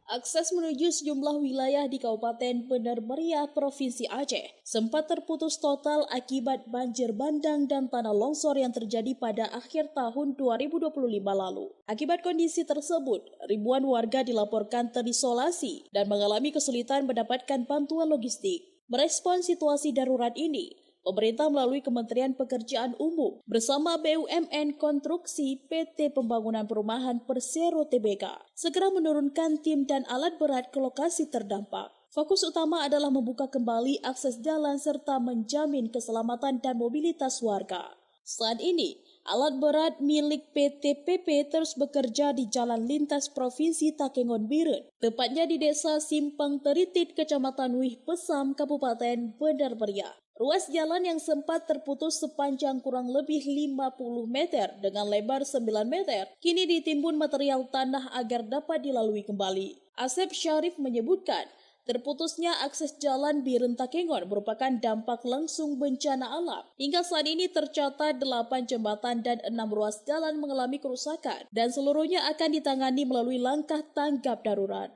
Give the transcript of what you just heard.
Akses menuju sejumlah wilayah di Kabupaten Bener Meriah, Provinsi Aceh, sempat terputus total akibat banjir bandang dan tanah longsor yang terjadi pada akhir tahun 2025 lalu. Akibat kondisi tersebut, ribuan warga dilaporkan terisolasi dan mengalami kesulitan mendapatkan bantuan logistik. Merespons situasi darurat ini, pemerintah melalui Kementerian Pekerjaan Umum bersama BUMN Konstruksi PT Pembangunan Perumahan Persero Tbk segera menurunkan tim dan alat berat ke lokasi terdampak. Fokus utama adalah membuka kembali akses jalan serta menjamin keselamatan dan mobilitas warga. Saat ini, alat berat milik PT PP terus bekerja di Jalan Lintas Provinsi Takengon Biren, tepatnya di Desa Simpang Teritit, Kecamatan Wih Pesam, Kabupaten Bener Meriah. Ruas jalan yang sempat terputus sepanjang kurang lebih 50 meter dengan lebar 9 meter, kini ditimbun material tanah agar dapat dilalui kembali. Asep Syarif menyebutkan, terputusnya akses jalan Biren Takengon merupakan dampak langsung bencana alam. Hingga saat ini tercatat 8 jembatan dan 6 ruas jalan mengalami kerusakan dan seluruhnya akan ditangani melalui langkah tanggap darurat.